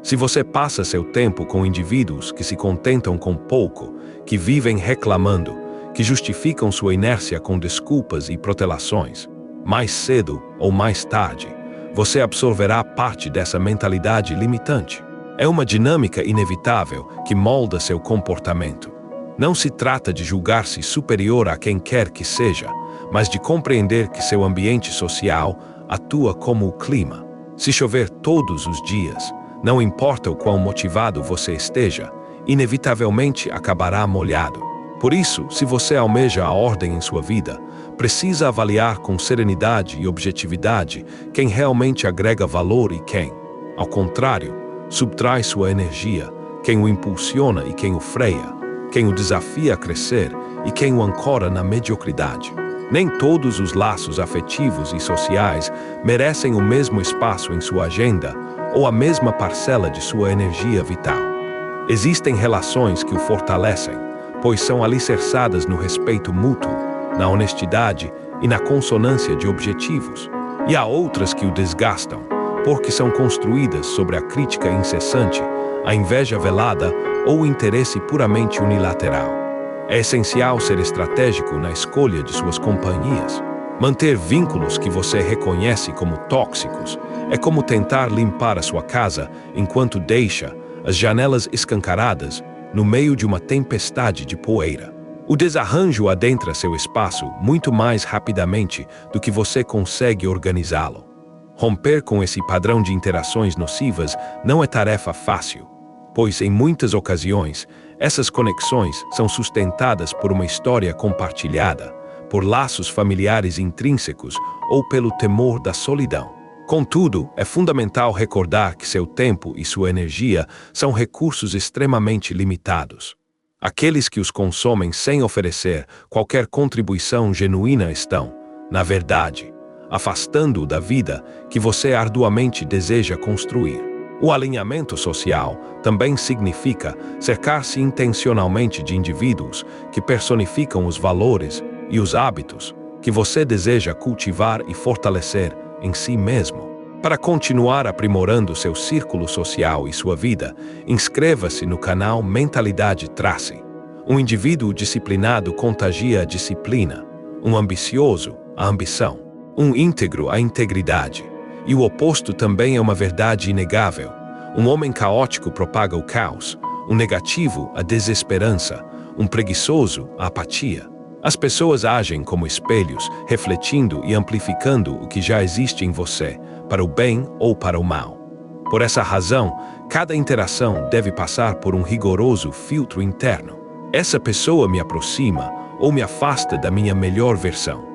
Se você passa seu tempo com indivíduos que se contentam com pouco, que vivem reclamando, que justificam sua inércia com desculpas e protelações, mais cedo ou mais tarde, você absorverá parte dessa mentalidade limitante. É uma dinâmica inevitável que molda seu comportamento. Não se trata de julgar-se superior a quem quer que seja, mas de compreender que seu ambiente social atua como o clima. Se chover todos os dias, não importa o quão motivado você esteja, inevitavelmente acabará molhado. Por isso, se você almeja a ordem em sua vida, precisa avaliar com serenidade e objetividade quem realmente agrega valor e quem, ao contrário, subtrai sua energia, quem o impulsiona e quem o freia, quem o desafia a crescer e quem o ancora na mediocridade. Nem todos os laços afetivos e sociais merecem o mesmo espaço em sua agenda ou a mesma parcela de sua energia vital. Existem relações que o fortalecem, pois são alicerçadas no respeito mútuo, na honestidade e na consonância de objetivos. E há outras que o desgastam, porque são construídas sobre a crítica incessante, a inveja velada ou o interesse puramente unilateral. É essencial ser estratégico na escolha de suas companhias. Manter vínculos que você reconhece como tóxicos é como tentar limpar a sua casa enquanto deixa as janelas escancaradas no meio de uma tempestade de poeira. O desarranjo adentra seu espaço muito mais rapidamente do que você consegue organizá-lo. Romper com esse padrão de interações nocivas não é tarefa fácil, pois em muitas ocasiões, essas conexões são sustentadas por uma história compartilhada, por laços familiares intrínsecos ou pelo temor da solidão. Contudo, é fundamental recordar que seu tempo e sua energia são recursos extremamente limitados. Aqueles que os consomem sem oferecer qualquer contribuição genuína estão, na verdade, afastando-o da vida que você arduamente deseja construir. O alinhamento social também significa cercar-se intencionalmente de indivíduos que personificam os valores e os hábitos que você deseja cultivar e fortalecer em si mesmo. Para continuar aprimorando seu círculo social e sua vida, inscreva-se no canal Mentalidade Trace. Um indivíduo disciplinado contagia a disciplina, um ambicioso a ambição, um íntegro a integridade. E o oposto também é uma verdade inegável. Um homem caótico propaga o caos, um negativo a desesperança, um preguiçoso a apatia. As pessoas agem como espelhos, refletindo e amplificando o que já existe em você, para o bem ou para o mal. Por essa razão, cada interação deve passar por um rigoroso filtro interno. Essa pessoa me aproxima ou me afasta da minha melhor versão.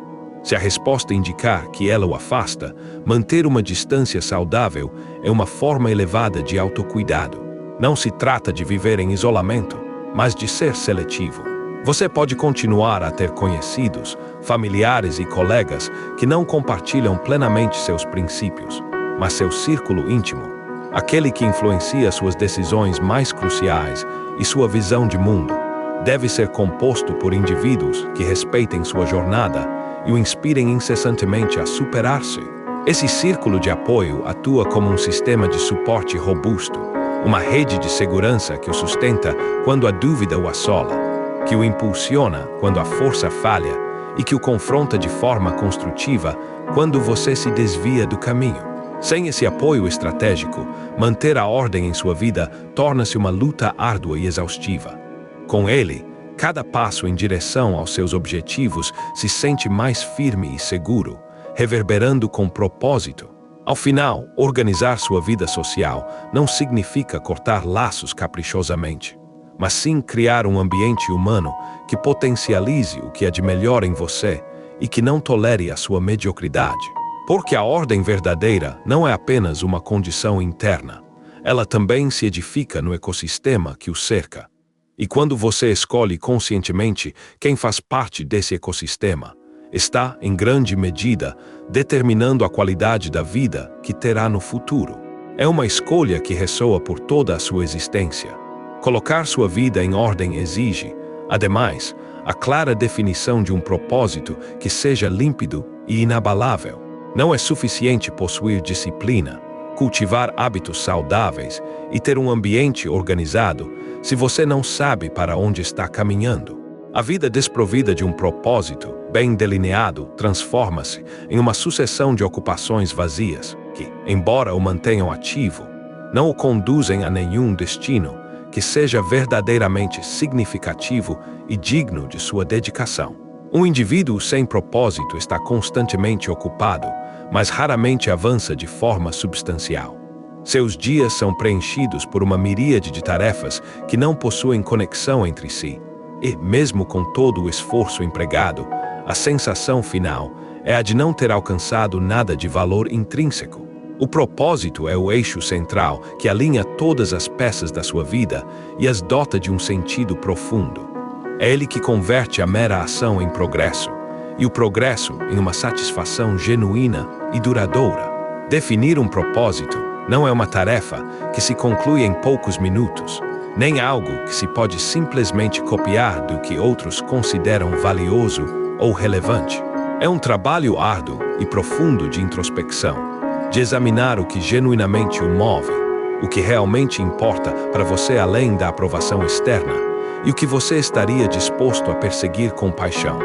Se a resposta indicar que ela o afasta, manter uma distância saudável é uma forma elevada de autocuidado. Não se trata de viver em isolamento, mas de ser seletivo. Você pode continuar a ter conhecidos, familiares e colegas que não compartilham plenamente seus princípios, mas seu círculo íntimo, aquele que influencia suas decisões mais cruciais e sua visão de mundo, deve ser composto por indivíduos que respeitem sua jornada e o inspirem incessantemente a superar-se. Esse círculo de apoio atua como um sistema de suporte robusto, uma rede de segurança que o sustenta quando a dúvida o assola, que o impulsiona quando a força falha e que o confronta de forma construtiva quando você se desvia do caminho. Sem esse apoio estratégico, manter a ordem em sua vida torna-se uma luta árdua e exaustiva. Com ele, cada passo em direção aos seus objetivos se sente mais firme e seguro, reverberando com propósito. Ao final, organizar sua vida social não significa cortar laços caprichosamente, mas sim criar um ambiente humano que potencialize o que é de melhor em você e que não tolere a sua mediocridade. Porque a ordem verdadeira não é apenas uma condição interna, ela também se edifica no ecossistema que o cerca. E quando você escolhe conscientemente quem faz parte desse ecossistema, está, em grande medida, determinando a qualidade da vida que terá no futuro. É uma escolha que ressoa por toda a sua existência. Colocar sua vida em ordem exige, ademais, a clara definição de um propósito que seja límpido e inabalável. Não é suficiente possuir disciplina, cultivar hábitos saudáveis e ter um ambiente organizado se você não sabe para onde está caminhando. A vida desprovida de um propósito bem delineado transforma-se em uma sucessão de ocupações vazias que, embora o mantenham ativo, não o conduzem a nenhum destino que seja verdadeiramente significativo e digno de sua dedicação. Um indivíduo sem propósito está constantemente ocupado, mas raramente avança de forma substancial. Seus dias são preenchidos por uma miríade de tarefas que não possuem conexão entre si, e, mesmo com todo o esforço empregado, a sensação final é a de não ter alcançado nada de valor intrínseco. O propósito é o eixo central que alinha todas as peças da sua vida e as dota de um sentido profundo. É ele que converte a mera ação em progresso, e o progresso em uma satisfação genuína e duradoura. Definir um propósito não é uma tarefa que se conclui em poucos minutos, nem algo que se pode simplesmente copiar do que outros consideram valioso ou relevante. É um trabalho árduo e profundo de introspecção, de examinar o que genuinamente o move, o que realmente importa para você além da aprovação externa e o que você estaria disposto a perseguir com paixão,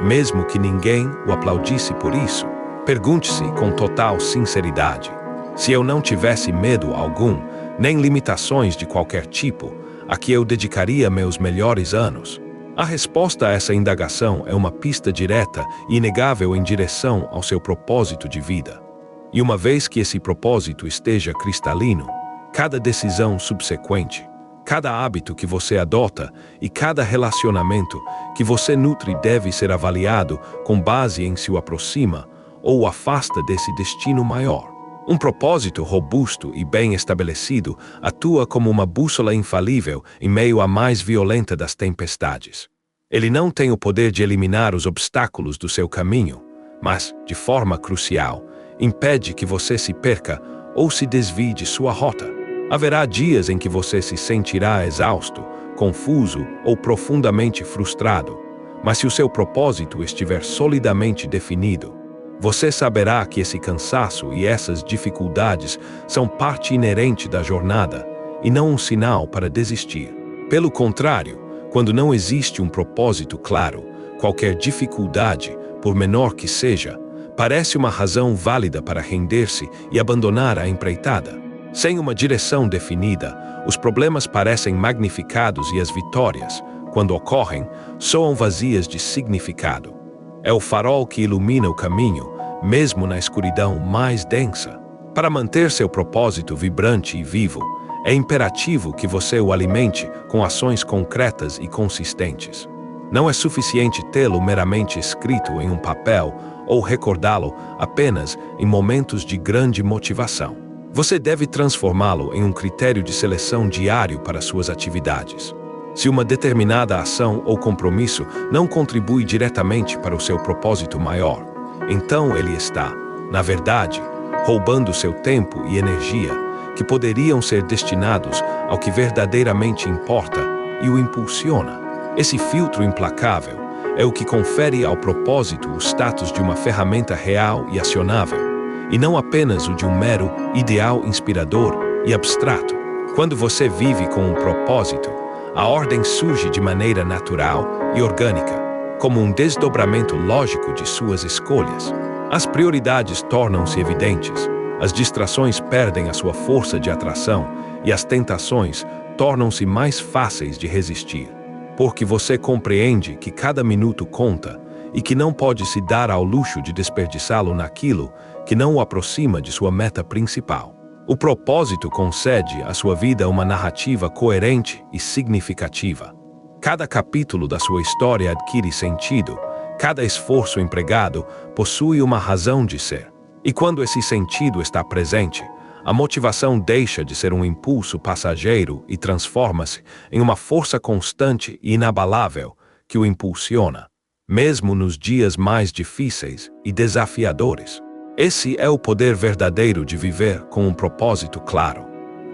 mesmo que ninguém o aplaudisse por isso. Pergunte-se com total sinceridade: se eu não tivesse medo algum, nem limitações de qualquer tipo, a que eu dedicaria meus melhores anos? A resposta a essa indagação é uma pista direta e inegável em direção ao seu propósito de vida. E uma vez que esse propósito esteja cristalino, cada decisão subsequente, Cada hábito que você adota e cada relacionamento que você nutre deve ser avaliado com base em se o aproxima ou o afasta desse destino maior. Um propósito robusto e bem estabelecido atua como uma bússola infalível em meio à mais violenta das tempestades. Ele não tem o poder de eliminar os obstáculos do seu caminho, mas, de forma crucial, impede que você se perca ou se desvie de sua rota. Haverá dias em que você se sentirá exausto, confuso ou profundamente frustrado, mas se o seu propósito estiver solidamente definido, você saberá que esse cansaço e essas dificuldades são parte inerente da jornada e não um sinal para desistir. Pelo contrário, quando não existe um propósito claro, qualquer dificuldade, por menor que seja, parece uma razão válida para render-se e abandonar a empreitada. Sem uma direção definida, os problemas parecem magnificados e as vitórias, quando ocorrem, soam vazias de significado. É o farol que ilumina o caminho, mesmo na escuridão mais densa. Para manter seu propósito vibrante e vivo, é imperativo que você o alimente com ações concretas e consistentes. Não é suficiente tê-lo meramente escrito em um papel ou recordá-lo apenas em momentos de grande motivação. Você deve transformá-lo em um critério de seleção diário para suas atividades. Se uma determinada ação ou compromisso não contribui diretamente para o seu propósito maior, então ele está, na verdade, roubando seu tempo e energia, que poderiam ser destinados ao que verdadeiramente importa e o impulsiona. Esse filtro implacável é o que confere ao propósito o status de uma ferramenta real e acionável, e não apenas o de um mero ideal inspirador e abstrato. Quando você vive com um propósito, a ordem surge de maneira natural e orgânica, como um desdobramento lógico de suas escolhas. As prioridades tornam-se evidentes, as distrações perdem a sua força de atração e as tentações tornam-se mais fáceis de resistir, porque você compreende que cada minuto conta e que não pode se dar ao luxo de desperdiçá-lo naquilo que não o aproxima de sua meta principal. O propósito concede à sua vida uma narrativa coerente e significativa. Cada capítulo da sua história adquire sentido, cada esforço empregado possui uma razão de ser. E quando esse sentido está presente, a motivação deixa de ser um impulso passageiro e transforma-se em uma força constante e inabalável que o impulsiona, mesmo nos dias mais difíceis e desafiadores. Esse é o poder verdadeiro de viver com um propósito claro.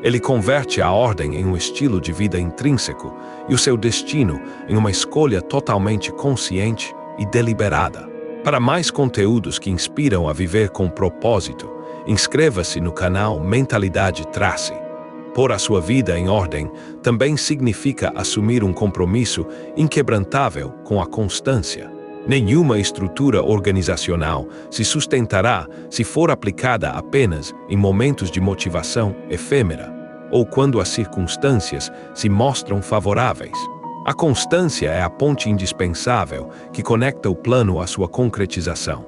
Ele converte a ordem em um estilo de vida intrínseco e o seu destino em uma escolha totalmente consciente e deliberada. Para mais conteúdos que inspiram a viver com propósito, inscreva-se no canal Mentalidade Trace. Pôr a sua vida em ordem também significa assumir um compromisso inquebrantável com a constância. Nenhuma estrutura organizacional se sustentará se for aplicada apenas em momentos de motivação efêmera, ou quando as circunstâncias se mostram favoráveis. A constância é a ponte indispensável que conecta o plano à sua concretização.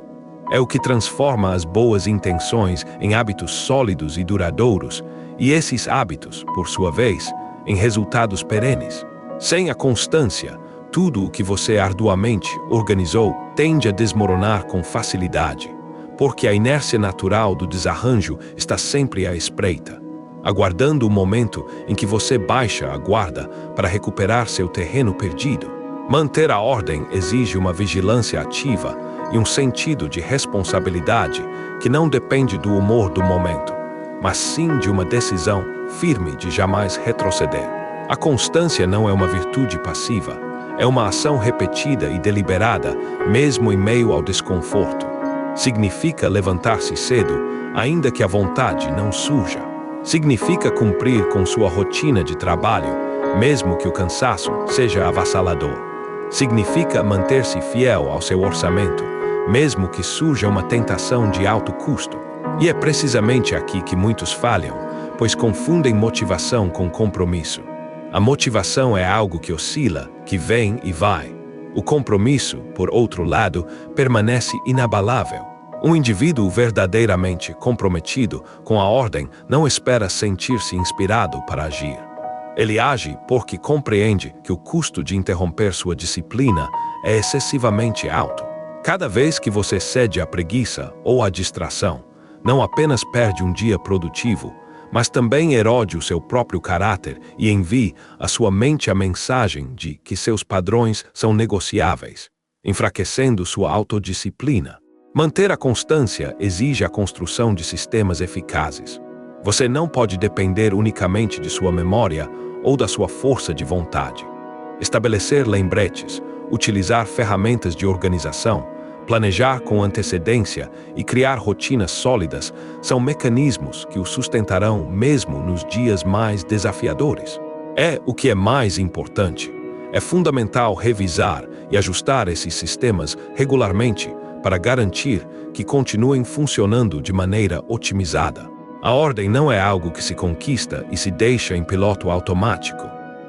É o que transforma as boas intenções em hábitos sólidos e duradouros, e esses hábitos, por sua vez, em resultados perenes. Sem a constância, tudo o que você arduamente organizou tende a desmoronar com facilidade, porque a inércia natural do desarranjo está sempre à espreita, aguardando o momento em que você baixa a guarda para recuperar seu terreno perdido. Manter a ordem exige uma vigilância ativa e um sentido de responsabilidade que não depende do humor do momento, mas sim de uma decisão firme de jamais retroceder. A constância não é uma virtude passiva, é uma ação repetida e deliberada, mesmo em meio ao desconforto. Significa levantar-se cedo, ainda que a vontade não surja. Significa cumprir com sua rotina de trabalho, mesmo que o cansaço seja avassalador. Significa manter-se fiel ao seu orçamento, mesmo que surja uma tentação de alto custo. E é precisamente aqui que muitos falham, pois confundem motivação com compromisso. A motivação é algo que oscila, que vem e vai. O compromisso, por outro lado, permanece inabalável. Um indivíduo verdadeiramente comprometido com a ordem não espera sentir-se inspirado para agir. Ele age porque compreende que o custo de interromper sua disciplina é excessivamente alto. Cada vez que você cede à preguiça ou à distração, não apenas perde um dia produtivo, mas também erode o seu próprio caráter e envia à sua mente a mensagem de que seus padrões são negociáveis, enfraquecendo sua autodisciplina. Manter a constância exige a construção de sistemas eficazes. Você não pode depender unicamente de sua memória ou da sua força de vontade. Estabelecer lembretes, utilizar ferramentas de organização, planejar com antecedência e criar rotinas sólidas são mecanismos que o sustentarão mesmo nos dias mais desafiadores. O que é mais importante. É fundamental revisar e ajustar esses sistemas regularmente para garantir que continuem funcionando de maneira otimizada. A ordem não é algo que se conquista e se deixa em piloto automático.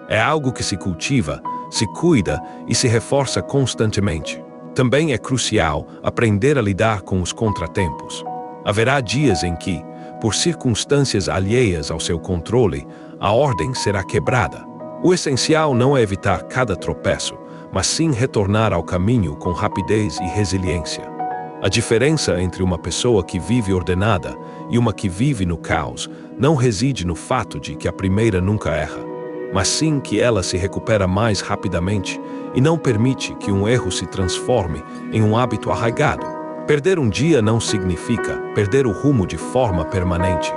É algo que se cultiva, se cuida e se reforça constantemente. Também é crucial aprender a lidar com os contratempos. Haverá dias em que, por circunstâncias alheias ao seu controle, a ordem será quebrada. O essencial não é evitar cada tropeço, mas sim retornar ao caminho com rapidez e resiliência. A diferença entre uma pessoa que vive ordenada e uma que vive no caos não reside no fato de que a primeira nunca erra, mas sim que ela se recupera mais rapidamente e não permite que um erro se transforme em um hábito arraigado. Perder um dia não significa perder o rumo de forma permanente,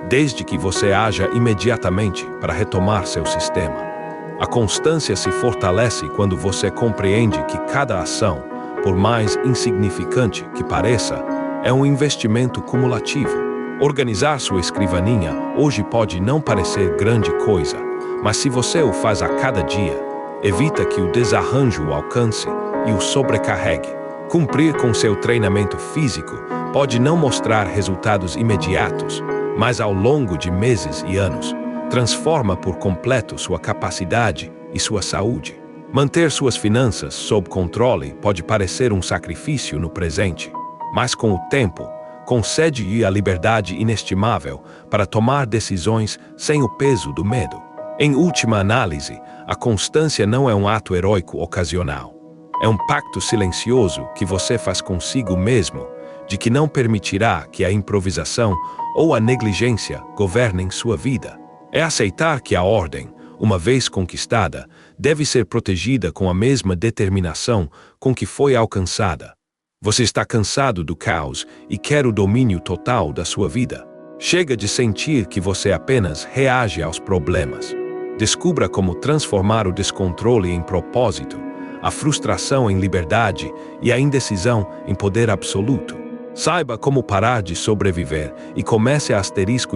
desde que você haja imediatamente para retomar seu sistema. A constância se fortalece quando você compreende que cada ação, por mais insignificante que pareça, é um investimento cumulativo. Organizar sua escrivaninha hoje pode não parecer grande coisa, mas se você o faz a cada dia, evita que o desarranjo o alcance e o sobrecarregue. Cumprir com seu treinamento físico pode não mostrar resultados imediatos, mas ao longo de meses e anos, transforma por completo sua capacidade e sua saúde. Manter suas finanças sob controle pode parecer um sacrifício no presente, mas com o tempo, concede-lhe a liberdade inestimável para tomar decisões sem o peso do medo. Em última análise, a constância não é um ato heróico ocasional. É um pacto silencioso que você faz consigo mesmo, de que não permitirá que a improvisação ou a negligência governem sua vida. É aceitar que a ordem, uma vez conquistada, deve ser protegida com a mesma determinação com que foi alcançada. Você está cansado do caos e quer o domínio total da sua vida. Chega de sentir que você apenas reage aos problemas. Descubra como transformar o descontrole em propósito, a frustração em liberdade e a indecisão em poder absoluto. Saiba como parar de sobreviver e comece a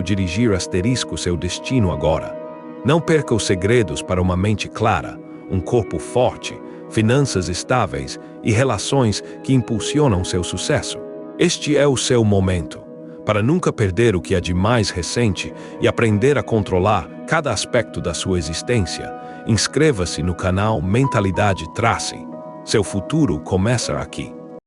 dirigir seu destino agora. Não perca os segredos para uma mente clara, um corpo forte, finanças estáveis e relações que impulsionam seu sucesso. Este é o seu momento, para nunca perder o que é de mais recente e aprender a controlar cada aspecto da sua existência. Inscreva-se no canal Mentalidade Tracy. Seu futuro começa aqui.